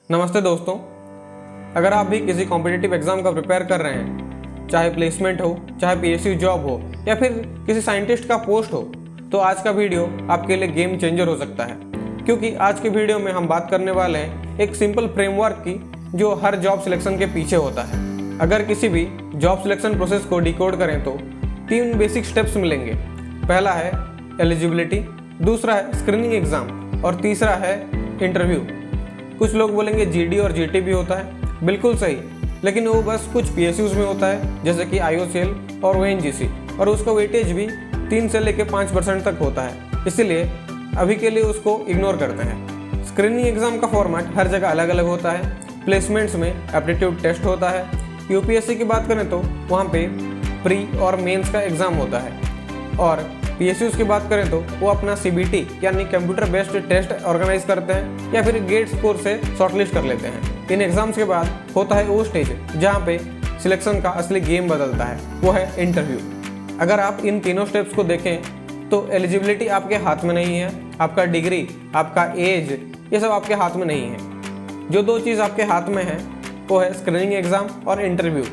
नमस्ते दोस्तों, अगर आप भी किसी कॉम्पिटिटिव एग्जाम का प्रिपेयर कर रहे हैं, चाहे प्लेसमेंट हो, चाहे पीएसयू जॉब हो या फिर किसी साइंटिस्ट का पोस्ट हो, तो आज का वीडियो आपके लिए गेम चेंजर हो सकता है। क्योंकि आज के वीडियो में हम बात करने वाले हैं एक सिंपल फ्रेमवर्क की जो हर जॉब सिलेक्शन के पीछे होता है। अगर किसी भी जॉब सिलेक्शन प्रोसेस को डिकोड करें तो 3 बेसिक स्टेप्स मिलेंगे। पहला है एलिजिबिलिटी, दूसरा है स्क्रीनिंग एग्जाम और तीसरा है इंटरव्यू। कुछ लोग बोलेंगे जीडी और जीटी भी होता है, बिल्कुल सही, लेकिन वो बस कुछ पीएसयूज में होता है जैसे कि आईओसीएल और ओएनजीसी, और उसका वेटेज भी 3 से लेकर 5% तक होता है, इसीलिए अभी के लिए उसको इग्नोर करते हैं। स्क्रीनिंग एग्जाम का फॉर्मेट हर जगह अलग अलग होता है। प्लेसमेंट्स में एप्टीट्यूड टेस्ट होता है। यूपीएससी की बात करें तो वहाँ पे प्री और मेंस का एग्ज़ाम होता है, और पीएसयूज की बात करें तो वो अपना सीबीटी यानी कंप्यूटर बेस्ड टेस्ट ऑर्गेनाइज करते हैं या फिर गेट स्कोर से शॉर्टलिस्ट कर लेते हैं। इन एग्जाम्स के बाद होता है वो स्टेज जहाँ पे सिलेक्शन का असली गेम बदलता है, वो है इंटरव्यू। अगर आप इन तीनों स्टेप्स को देखें तो एलिजिबिलिटी आपके हाथ में नहीं है, आपका डिग्री, आपका एज, ये सब आपके हाथ में नहीं है। जो 2 चीज़ आपके हाथ में है वो है स्क्रीनिंग एग्ज़ाम और इंटरव्यू,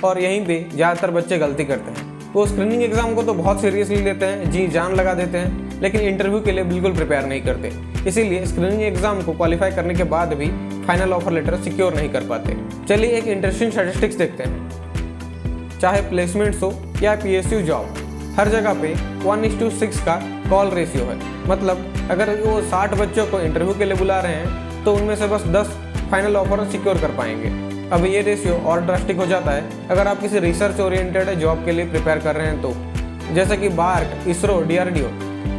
और यहीं पे ज़्यादातर बच्चे गलती करते हैं। वो स्क्रीनिंग एग्जाम को तो बहुत सीरियसली लेते हैं, जी जान लगा देते हैं, लेकिन इंटरव्यू के लिए बिल्कुल प्रिपेयर नहीं करते। इसीलिए स्क्रीनिंग एग्जाम को क्वालिफाई करने के बाद भी फाइनल ऑफर लेटर सिक्योर नहीं कर पाते। चलिए एक इंटरेस्टिंग स्टैटिस्टिक्स देखते हैं। चाहे प्लेसमेंट्स हो या पीएसयू जॉब, हर जगह पे 1:6 का कॉल रेशियो है। मतलब अगर वो 60 बच्चों को इंटरव्यू के लिए बुला रहे हैं तो उनमें से बस 10 फाइनल ऑफर सिक्योर कर पाएंगे। अब ये रेशियो और ड्रास्टिक हो जाता है अगर आप किसी रिसर्च ओरिएंटेड जॉब के लिए प्रिपेयर कर रहे हैं तो, जैसे कि बार्क, इसरो, डीआरडीओ,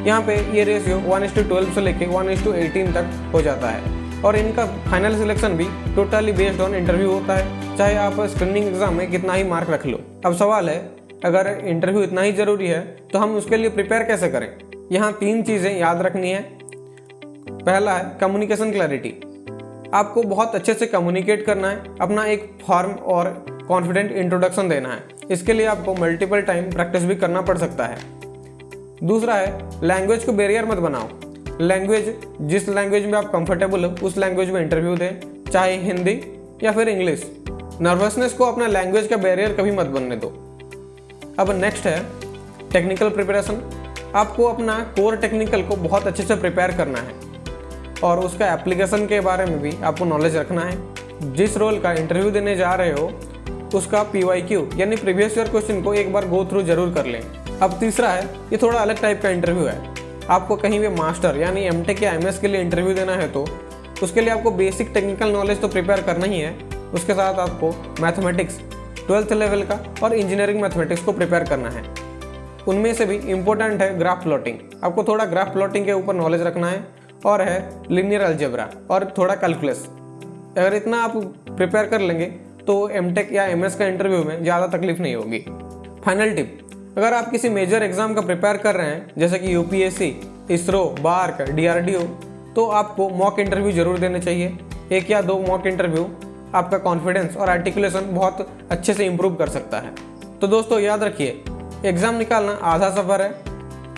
यहाँ पे ये रेशियो 1:12 से लेके 1:18 तक हो जाता है, और इनका फाइनल सिलेक्शन भी टोटली बेस्ड ऑन इंटरव्यू होता है, चाहे आप स्क्रीनिंग एग्जाम में कितना ही मार्क रख लो। अब सवाल है, अगर इंटरव्यू इतना ही ज़रूरी है तो हम उसके लिए प्रिपेयर कैसे करें? यहाँ 3 चीज़ें याद रखनी है। पहला है कम्युनिकेशन क्लैरिटी। आपको बहुत अच्छे से कम्युनिकेट करना है, अपना एक फॉर्म और कॉन्फिडेंट इंट्रोडक्शन देना है। इसके लिए आपको मल्टीपल टाइम प्रैक्टिस भी करना पड़ सकता है। दूसरा है लैंग्वेज को बैरियर मत बनाओ। लैंग्वेज, जिस लैंग्वेज में आप कंफर्टेबल हो उस लैंग्वेज में इंटरव्यू दें, चाहे हिंदी या फिर इंग्लिश। नर्वसनेस को अपना लैंग्वेज का बैरियर कभी मत बनने दो। अब नेक्स्ट है टेक्निकल प्रिपरेशन। आपको अपना कोर टेक्निकल को बहुत अच्छे से प्रिपेयर करना है, और उसका एप्लीकेशन के बारे में भी आपको नॉलेज रखना है। जिस रोल का इंटरव्यू देने जा रहे हो उसका PYQ यानी प्रीवियस ईयर क्वेश्चन को एक बार गो थ्रू जरूर कर लें। अब तीसरा है, ये थोड़ा अलग टाइप का इंटरव्यू है। आपको कहीं भी मास्टर यानी एमटेक या एमएस के लिए इंटरव्यू देना है तो उसके लिए आपको बेसिक टेक्निकल नॉलेज तो प्रिपेयर करना ही है, उसके साथ आपको मैथमेटिक्स 12th लेवल का और इंजीनियरिंग मैथमेटिक्स को प्रिपेयर करना है। उनमें से भी इम्पोर्टेंट है ग्राफ प्लॉटिंग। आपको थोड़ा ग्राफ प्लॉटिंग के ऊपर नॉलेज रखना है, और है लीनियर अलजेब्रा और थोड़ा कैलकुलस। अगर इतना आप प्रिपेयर कर लेंगे तो एमटेक या एमएस का इंटरव्यू में ज़्यादा तकलीफ नहीं होगी। फाइनल टिप, अगर आप किसी मेजर एग्जाम का प्रिपेयर कर रहे हैं जैसे कि यूपीएससी, इसरो, बार्क, डीआरडीओ, तो आपको मॉक इंटरव्यू जरूर देने चाहिए। 1 या 2 मॉक इंटरव्यू आपका कॉन्फिडेंस और आर्टिकुलेशन बहुत अच्छे से इम्प्रूव कर सकता है। तो दोस्तों याद रखिए, एग्ज़ाम निकालना आधा सफ़र है,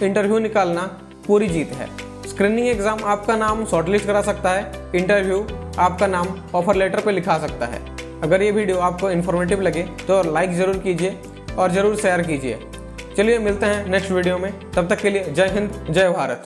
इंटरव्यू निकालना पूरी जीत है। स्क्रीनिंग एग्जाम आपका नाम शॉर्टलिस्ट करा सकता है, इंटरव्यू आपका नाम ऑफर लेटर पे लिखा सकता है। अगर ये वीडियो आपको इन्फॉर्मेटिव लगे तो लाइक ज़रूर कीजिए और ज़रूर शेयर कीजिए। चलिए मिलते हैं नेक्स्ट वीडियो में, तब तक के लिए जय हिंद, जय भारत।